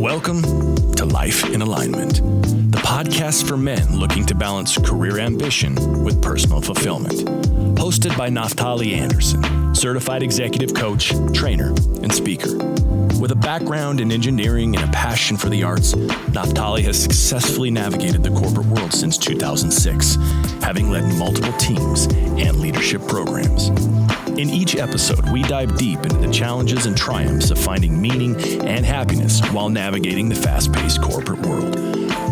Welcome to Life in Alignment, the podcast for men looking to balance career ambition with personal fulfillment. Hosted by Naphtali Anderson, certified executive coach, trainer, and speaker. With a background in engineering and a passion for the arts, Naphtali has successfully navigated the corporate world since 2006, having led multiple teams and leadership programs. In each episode, we dive deep into the challenges and triumphs of finding meaning and happiness while navigating the fast-paced corporate world,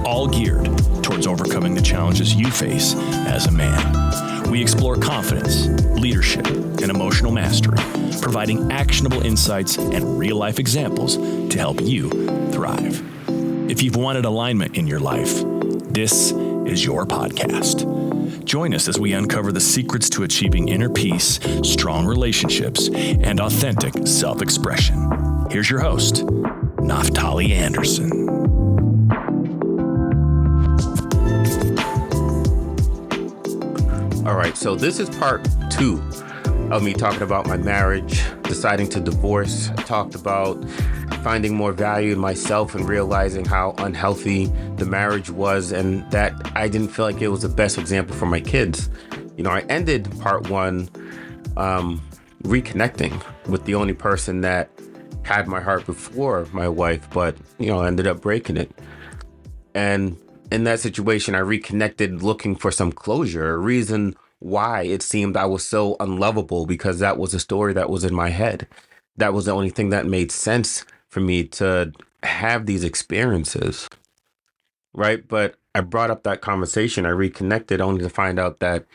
all geared towards overcoming the challenges you face as a man. We explore confidence, leadership, and emotional mastery, providing actionable insights and real-life examples to help you thrive. If you've wanted alignment in your life, this is your podcast. Join us as we uncover the secrets to achieving inner peace, strong relationships, and authentic self-expression. Here's your host, Naphtali Anderson. All right, so this is part 2 of me talking about my marriage, deciding to divorce. I talked about finding more value in myself and realizing how unhealthy the marriage was and that I didn't feel like it was the best example for my kids. You know, I ended part 1 reconnecting with the only person that had my heart before my wife, but, you know, ended up breaking it. And in that situation, I reconnected looking for some closure, a reason why it seemed I was so unlovable, because that was a story that was in my head. That was the only thing that made sense for me to have these experiences, right? But I brought up that conversation. I reconnected only to find out that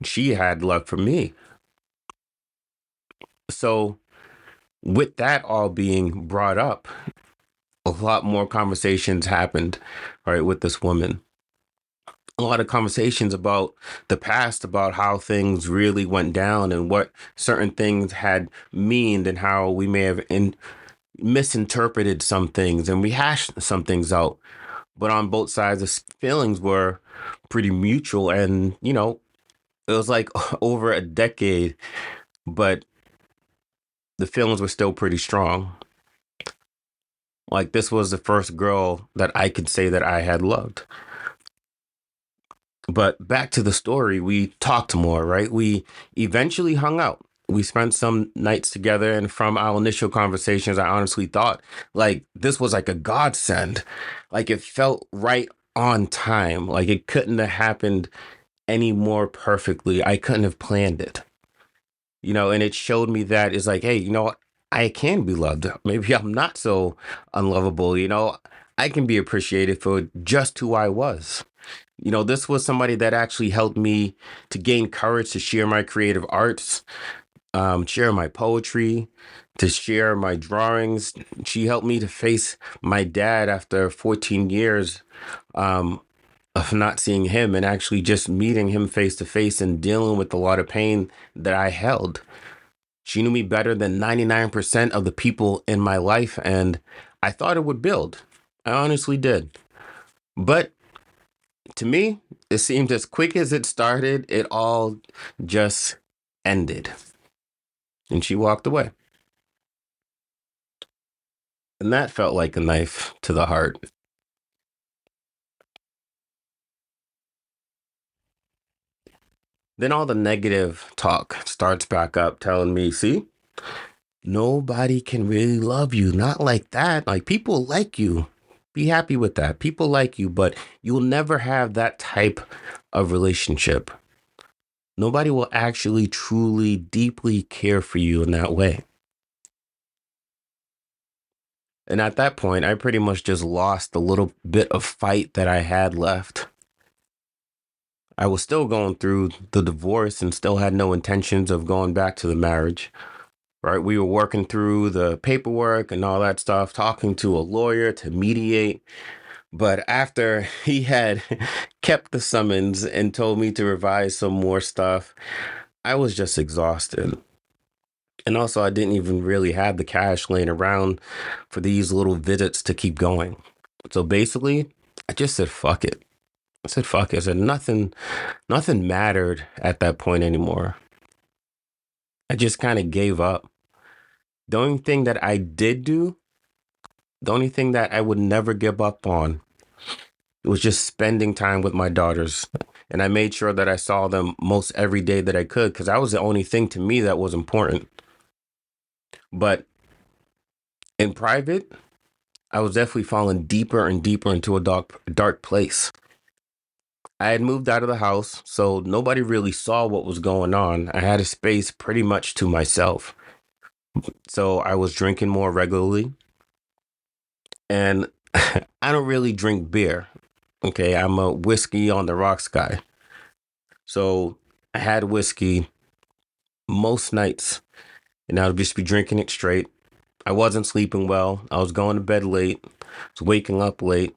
she had love for me. So with that all being brought up, a lot more conversations happened, right, with this woman. A lot of conversations about the past, about how things really went down and what certain things had meaned and how we may have misinterpreted some things and we hashed some things out. But on both sides, the feelings were pretty mutual. And, you know, it was like over a decade, but the feelings were still pretty strong. Like, this was the first girl that I could say that I had loved. But back to the story, we talked more, right? We eventually hung out. We spent some nights together, and from our initial conversations, I honestly thought like this was like a godsend. Like, it felt right on time. Like, it couldn't have happened any more perfectly. I couldn't have planned it, you know, and it showed me that it's like, hey, you know what? I can be loved. Maybe I'm not so unlovable, you know, I can be appreciated for just who I was. You know, this was somebody that actually helped me to gain courage to share my creative arts, share my poetry, to share my drawings. She helped me to face my dad after 14 years of not seeing him and actually just meeting him face to face and dealing with a lot of pain that I held. She knew me better than 99% of the people in my life, and I thought it would build. I honestly did. But to me, it seemed as quick as it started, it all just ended. And she walked away. And that felt like a knife to the heart. Then all the negative talk starts back up, telling me, see, nobody can really love you. Not like that. Like, people like you. Be happy with that. People like you, but you'll never have that type of relationship. Nobody will actually, truly, deeply care for you in that way. And at that point, I pretty much just lost the little bit of fight that I had left. I was still going through the divorce and still had no intentions of going back to the marriage. Right? We were working through the paperwork and all that stuff, talking to a lawyer to mediate. But after he had kept the summons and told me to revise some more stuff, I was just exhausted. And also, I didn't even really have the cash laying around for these little visits to keep going. So basically, I just said, fuck it. I said, fuck it. I said, nothing mattered at that point anymore. I just kind of gave up. The only thing that I did do The only thing that I would never give up on was just spending time with my daughters. And I made sure that I saw them most every day that I could because that was the only thing to me that was important. But in private, I was definitely falling deeper and deeper into a dark place. I had moved out of the house, so nobody really saw what was going on. I had a space pretty much to myself. So I was drinking more regularly. And I don't really drink beer. Okay, I'm a whiskey on the rocks guy. So I had whiskey most nights, and I would just be drinking it straight. I wasn't sleeping well. I was going to bed late. I was waking up late.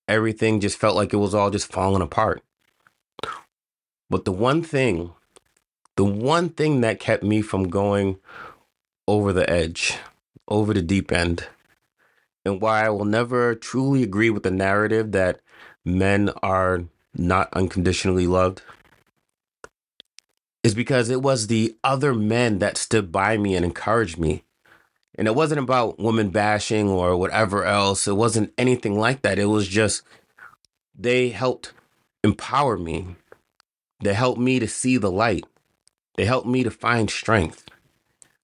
Everything just felt like it was all just falling apart. But the one thing that kept me from going over the edge, over the deep end, and why I will never truly agree with the narrative that men are not unconditionally loved is because it was the other men that stood by me and encouraged me. And it wasn't about woman bashing or whatever else. It wasn't anything like that. It was just they helped empower me. They helped me to see the light. They helped me to find strength.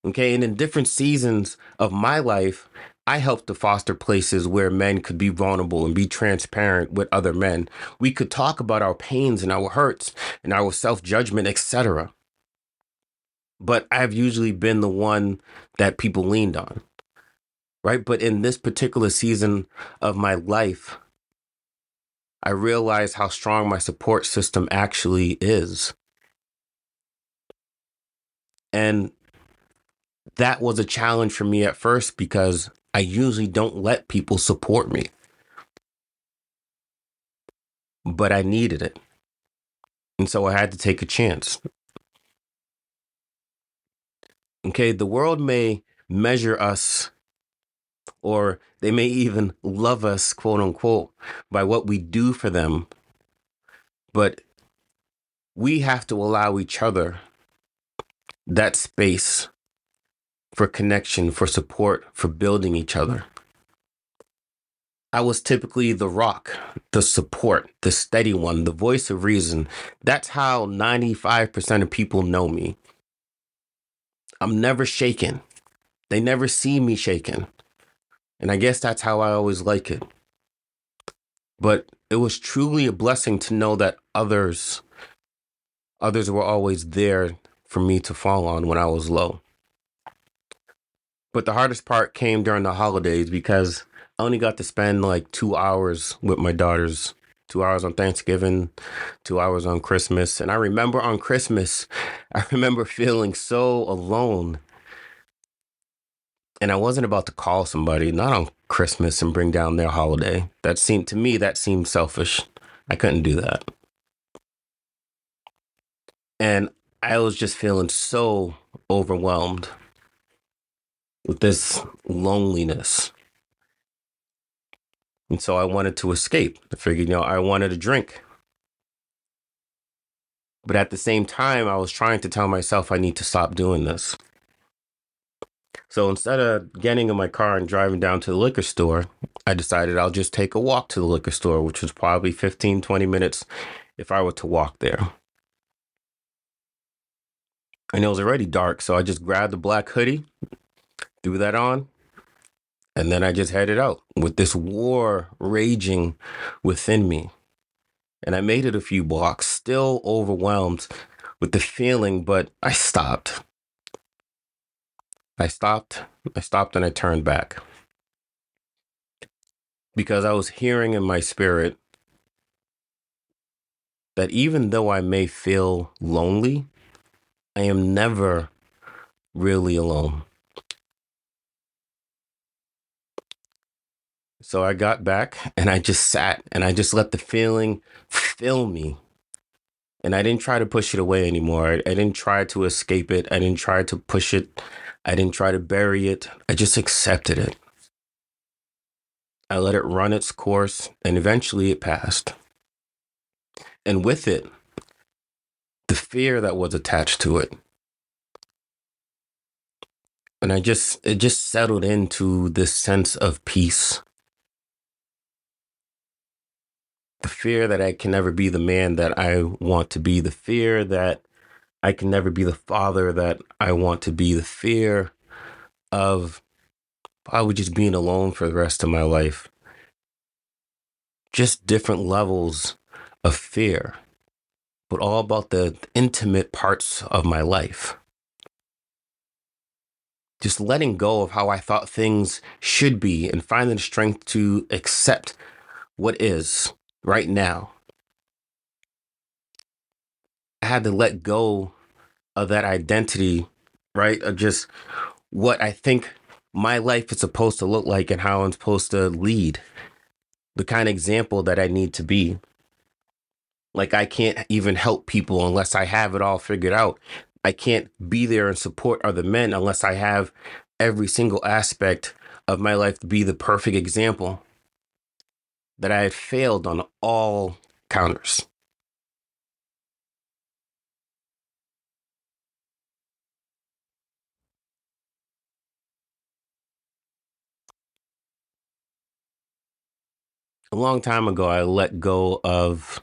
Okay. And in different seasons of my life, I helped to foster places where men could be vulnerable and be transparent with other men. We could talk about our pains and our hurts and our self judgment, etc. But I've usually been the one that people leaned on, right? But in this particular season of my life, I realized how strong my support system actually is. And that was a challenge for me at first because I usually don't let people support me, but I needed it. And so I had to take a chance. Okay, the world may measure us or they may even love us, quote unquote, by what we do for them. But we have to allow each other that space for connection, for support, for building each other. I was typically the rock, the support, the steady one, the voice of reason. That's how 95% of people know me. I'm never shaken. They never see me shaken. And I guess that's how I always like it. But it was truly a blessing to know that others were always there for me to fall on when I was low. But the hardest part came during the holidays because I only got to spend like 2 hours with my daughters. 2 hours on Thanksgiving, 2 hours on Christmas. And I remember on Christmas, I remember feeling so alone. And I wasn't about to call somebody, not on Christmas, and bring down their holiday. That seemed selfish. I couldn't do that. And I was just feeling so overwhelmed with this loneliness. And so I wanted to escape. I figured, I wanted a drink. But at the same time, I was trying to tell myself I need to stop doing this. So instead of getting in my car and driving down to the liquor store, I decided I'll just take a walk to the liquor store, which was probably 15, 20 minutes if I were to walk there. And it was already dark, so I just grabbed the black hoodie, threw that on, and then I just headed out with this war raging within me. And I made it a few blocks, still overwhelmed with the feeling, but I stopped. I stopped, I stopped, and I turned back because I was hearing in my spirit that even though I may feel lonely, I am never really alone. So I got back and I just sat and I just let the feeling fill me. And I didn't try to push it away anymore. I didn't try to escape it. I didn't try to push it. I didn't try to bury it. I just accepted it. I let it run its course and eventually it passed. And with it, the fear that was attached to it. And it just settled into this sense of peace. The fear that I can never be the man that I want to be, the fear that I can never be the father that I want to be, the fear of probably just being alone for the rest of my life. Just different levels of fear, but all about the intimate parts of my life. Just letting go of how I thought things should be and finding the strength to accept what is right now. I had to let go of that identity, right? Of just what I think my life is supposed to look like and how I'm supposed to lead, the kind of example that I need to be. Like, I can't even help people unless I have it all figured out. I can't be there and support other men unless I have every single aspect of my life to be the perfect example. That I had failed on all counters. A long time ago, I let go of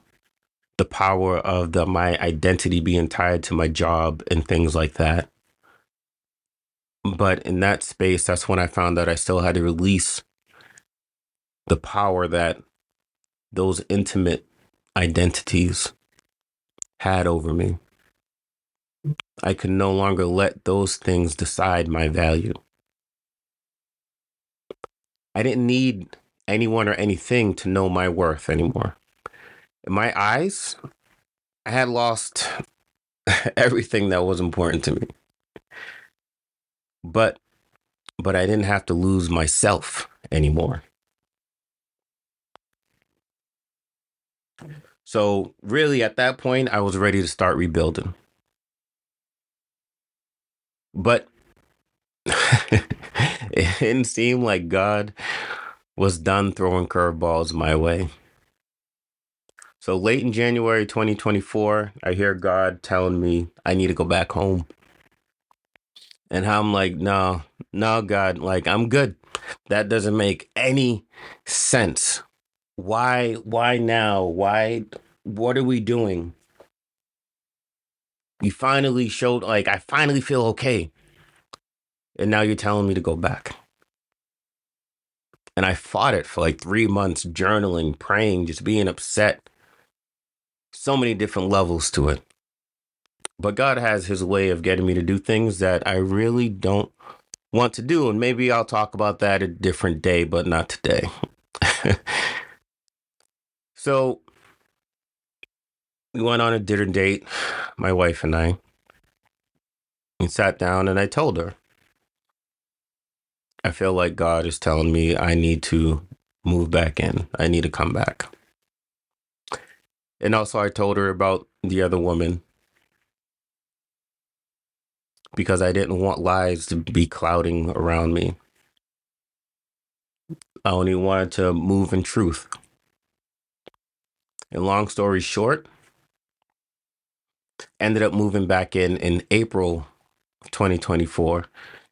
the power of my identity being tied to my job and things like that. But in that space, that's when I found that I still had to release the power that those intimate identities had over me. I could no longer let those things decide my value. I didn't need anyone or anything to know my worth anymore. In my eyes, I had lost everything that was important to me. But I didn't have to lose myself anymore. So really at that point I was ready to start rebuilding. But it didn't seem like God was done throwing curveballs my way. So late in January 2024, I hear God telling me I need to go back home. And I'm like, no, no, God, like, I'm good. That doesn't make any sense. Why now? What are we doing? You finally showed, like, I finally feel okay. And now you're telling me to go back. And I fought it for like 3 months, journaling, praying, just being upset. So many different levels to it. But God has his way of getting me to do things that I really don't want to do. And maybe I'll talk about that a different day, but not today. So we went on a dinner date, my wife and I. We sat down and I told her, I feel like God is telling me I need to move back in. I need to come back. And also I told her about the other woman because I didn't want lies to be clouding around me. I only wanted to move in truth. And long story short, ended up moving back in April 2024.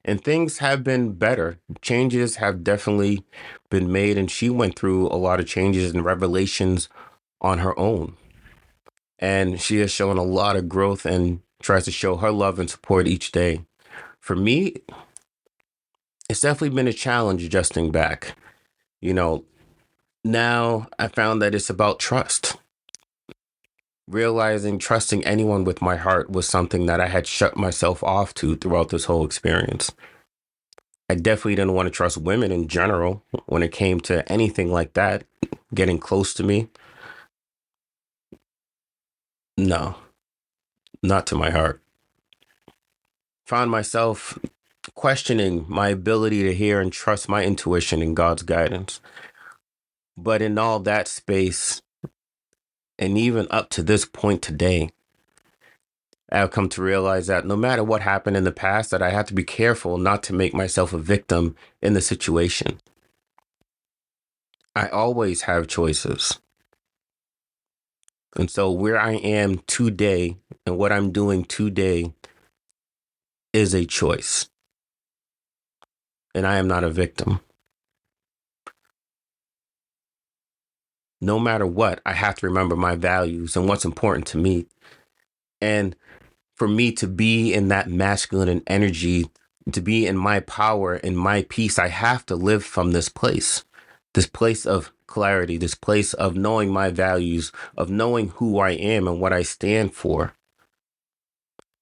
And things have been better. Changes have definitely been made. And she went through a lot of changes and revelations on her own. And she has shown a lot of growth and tries to show her love and support each day. For me, it's definitely been a challenge adjusting back. You know, now I found that it's about trust. Realizing trusting anyone with my heart was something that I had shut myself off to throughout this whole experience. I definitely didn't want to trust women in general when it came to anything like that, getting close to me. No, not to my heart. Found myself questioning my ability to hear and trust my intuition and God's guidance. But in all that space, and even up to this point today, I've come to realize that no matter what happened in the past, that I have to be careful not to make myself a victim in the situation. I always have choices. And so where I am today and what I'm doing today is a choice. and I am not a victim. No matter what, I have to remember my values and what's important to me. And for me to be in that masculine energy, to be in my power and my peace, I have to live from this place of clarity, this place of knowing my values, of knowing who I am and what I stand for.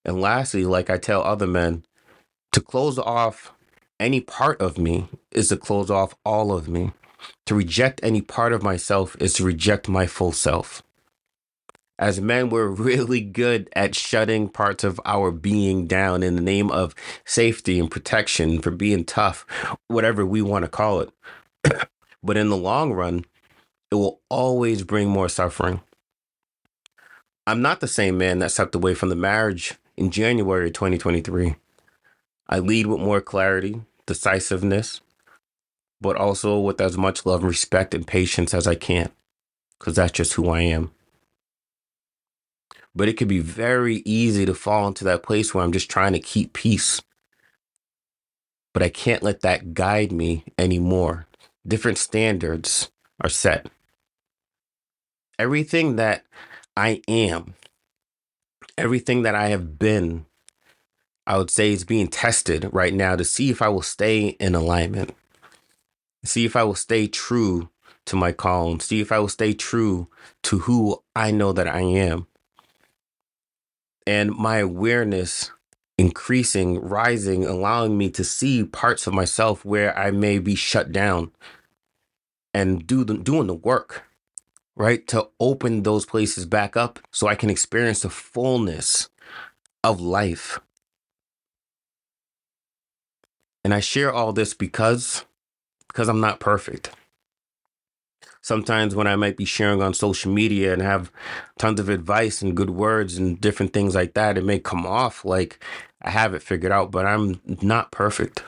And lastly, like I tell other men, to close off any part of me is to close off all of me. To reject any part of myself is to reject my full self. As men, we're really good at shutting parts of our being down in the name of safety and protection, for being tough, whatever we want to call it. But in the long run, it will always bring more suffering. I'm not the same man that stepped away from the marriage in January 2023. I lead with more clarity, decisiveness, but also with as much love and respect and patience as I can, because that's just who I am. But it can be very easy to fall into that place where I'm just trying to keep peace. But I can't let that guide me anymore. Different standards are set. Everything that I am, everything that I have been, I would say is being tested right now to see if I will stay in alignment, see if I will stay true to my calling, see if I will stay true to who I know that I am. And my awareness increasing, rising, allowing me to see parts of myself where I may be shut down and doing the work, right? To open those places back up so I can experience the fullness of life. And I share all this because I'm not perfect. Sometimes when I might be sharing on social media and have tons of advice and good words and different things like that, it may come off like I have it figured out, but I'm not perfect.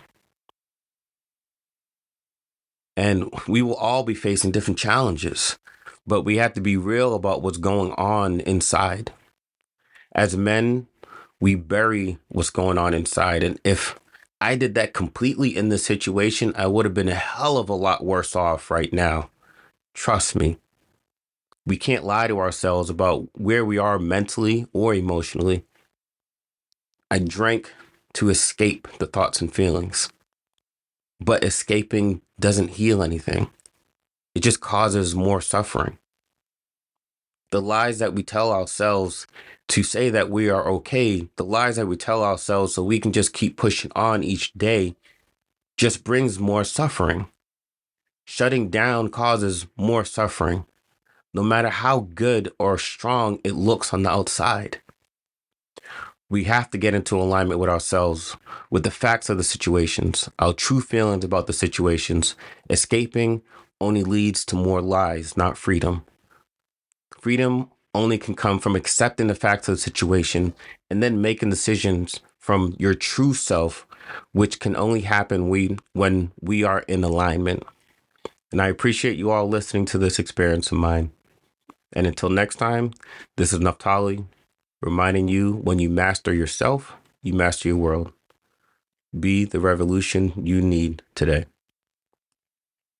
And we will all be facing different challenges, but we have to be real about what's going on inside. As men, we bury what's going on inside. And if I did that completely in this situation, I would have been a hell of a lot worse off right now. Trust me. We can't lie to ourselves about where we are mentally or emotionally. I drank to escape the thoughts and feelings, but escaping doesn't heal anything. It just causes more suffering. The lies that we tell ourselves to say that we are okay, the lies that we tell ourselves so we can just keep pushing on each day, just brings more suffering. Shutting down causes more suffering, no matter how good or strong it looks on the outside. We have to get into alignment with ourselves, with the facts of the situations, our true feelings about the situations. Escaping only leads to more lies, not freedom. Freedom only can come from accepting the facts of the situation and then making decisions from your true self, which can only happen when we are in alignment. And I appreciate you all listening to this experience of mine. And until next time, this is Naphtali, reminding you, when you master yourself, you master your world. Be the revolution you need today.